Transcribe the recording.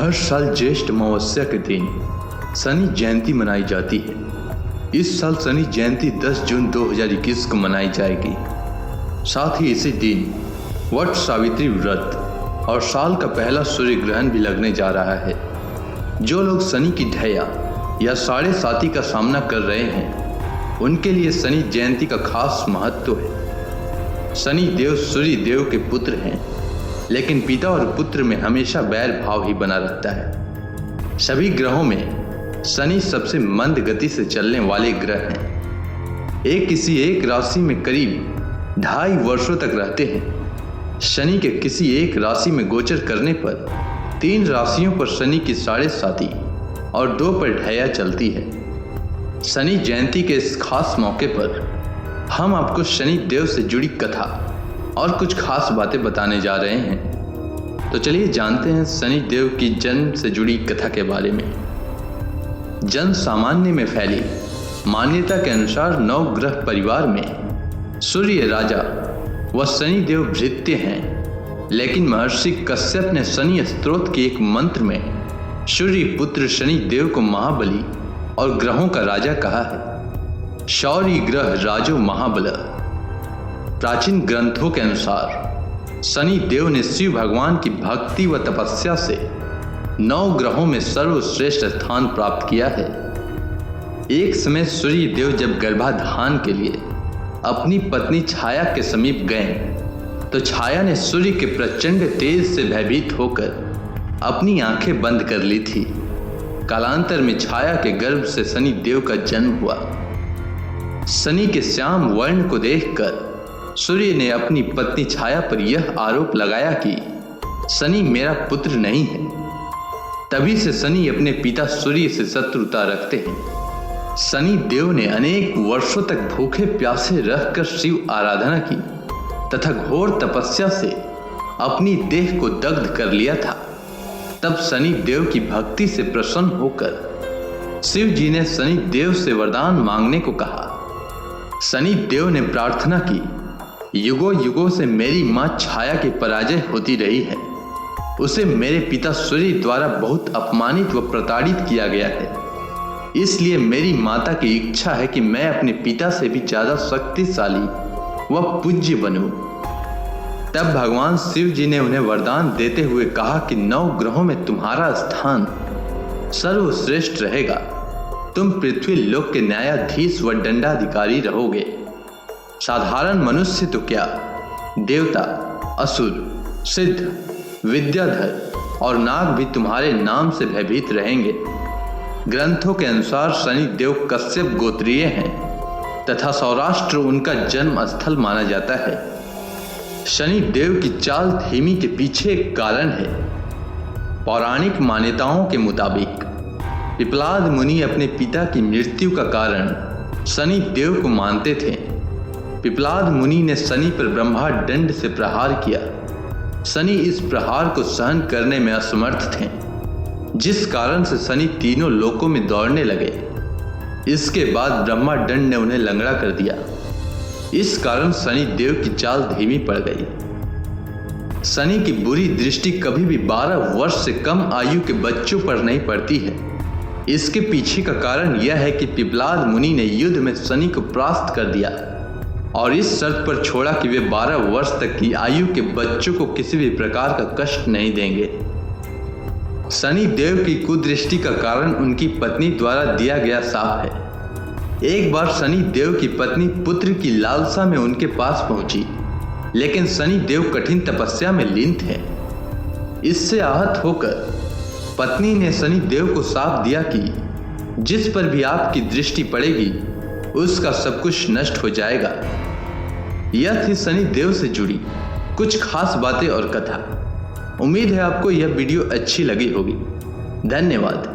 हर साल ज्येष्ठ अमावस्या के दिन शनि जयंती मनाई जाती है। इस साल शनि जयंती 10 जून 2021 को मनाई जाएगी। साथ ही इसी दिन वट सावित्री व्रत और साल का पहला सूर्य ग्रहण भी लगने जा रहा है। जो लोग शनि की ढैया या साढ़े साती का सामना कर रहे हैं, उनके लिए शनि जयंती का खास महत्व है। शनि देव सूर्य देव के पुत्र हैं, लेकिन पिता और पुत्र में हमेशा बैर भाव ही बना रहता है। सभी ग्रहों में शनि सबसे मंद गति से चलने वाले ग्रह हैं। किसी एक राशि में करीब 2.5 वर्षों तक रहते हैं। शनि के किसी एक राशि में गोचर करने पर 3 राशियों पर शनि की साढ़े साती और 2 पर ढैया चलती है। शनि जयंती के इस खास मौके पर हम आपको शनि देव से जुड़ी कथा और कुछ खास बातें बताने जा रहे हैं। तो चलिए जानते हैं शनि देव की जन्म से जुड़ी कथा के बारे में। जन सामान्य में फैली मान्यता के अनुसार 9 ग्रह परिवार में सूर्य राजा व शनि देव भृत्य हैं, लेकिन महर्षि कश्यप ने शनि स्तोत्र के एक मंत्र में सूर्य पुत्र शनि देव को महाबली और ग्रहों का राजा कहा है। शौर्य ग्रह राजो महाबल। प्राचीन ग्रंथों के अनुसार शनि देव ने शिव भगवान की भक्ति व तपस्या से 9 ग्रहों में सर्वश्रेष्ठ स्थान प्राप्त किया है। एक समय सूर्य देव जब गर्भाधान के लिए अपनी पत्नी छाया के समीप गए, तो छाया ने सूर्य के प्रचंड तेज से भयभीत होकर अपनी आंखें बंद कर ली थी। कालांतर में छाया के गर्भ से शनि देव का जन्म हुआ। शनि के श्याम वर्ण को देखकर सूर्य ने अपनी पत्नी छाया पर यह आरोप लगाया कि शनि मेरा पुत्र नहीं है। तभी से शनि अपने पिता सूर्य से शत्रुता रखते हैं। शनि देव ने अनेक वर्षों तक भूखे प्यासे रहकर शिव आराधना की तथा घोर तपस्या से अपनी देह को दग्ध कर लिया था। तब शनि देव की भक्ति से प्रसन्न होकर शिव जी ने शनि देव से वरदान मांगने को कहा। शनि देव ने प्रार्थना की, युगों युगों से मेरी मां छाया की पराजय होती रही है। उसे मेरे पिता सूर्य द्वारा बहुत अपमानित व प्रताड़ित किया गया है। इसलिए मेरी माता की इच्छा है कि मैं अपने पिता से भी ज्यादा शक्तिशाली व पूज्य बनूं। तब भगवान शिव जी ने उन्हें वरदान देते हुए कहा कि 9 ग्रहों में तुम्हारा स्थान सर्वश्रेष्ठ रहेगा। तुम पृथ्वी लोक के न्यायाधीश व दंडाधिकारी रहोगे। साधारण मनुष्य तो क्या, देवता, असुर, सिद्ध, विद्याधर और नाग भी तुम्हारे नाम से भयभीत रहेंगे। ग्रंथों के अनुसार शनि देव कश्यप गोत्रीय हैं तथा सौराष्ट्र उनका जन्म स्थल माना जाता है। शनि देव की चाल धीमी के पीछे एक कारण है। पौराणिक मान्यताओं के मुताबिक पिप्पलाद मुनि अपने पिता की मृत्यु का कारण शनि देव को मानते थे। पिप्पलाद मुनि ने शनि पर ब्रह्मा दंड से प्रहार किया। शनि इस प्रहार को सहन करने में असमर्थ थे, जिस कारण से शनि तीनों लोकों में दौड़ने लगे। इसके बाद ब्रह्मा दंड ने उन्हें लंगड़ा कर दिया। इस कारण शनि देव की चाल धीमी पड़ गई। शनि की बुरी दृष्टि कभी भी 12 वर्ष से कम आयु के बच्चों पर नहीं पड़ती है। इसके पीछे का कारण यह है कि पिप्पलाद मुनि ने युद्ध में शनि को परास्त कर दिया और इस शर्त पर छोड़ा कि वे 12 वर्ष तक की आयु के बच्चों को किसी भी प्रकार का कष्ट नहीं देंगे। शनि देव की कुदृष्टि का कारण उनकी पत्नी द्वारा दिया गया शाप है। एक बार शनि देव की पत्नी पुत्र की लालसा में उनके पास पहुंची, लेकिन शनि देव कठिन तपस्या में लीन थे। इससे आहत होकर पत्नी ने शनि देव को शाप दिया कि जिस पर भी आपकी दृष्टि पड़ेगी उसका सब कुछ नष्ट हो जाएगा। यह थी शनि देव से जुड़ी कुछ खास बातें और कथा। उम्मीद है आपको यह वीडियो अच्छी लगी होगी। धन्यवाद।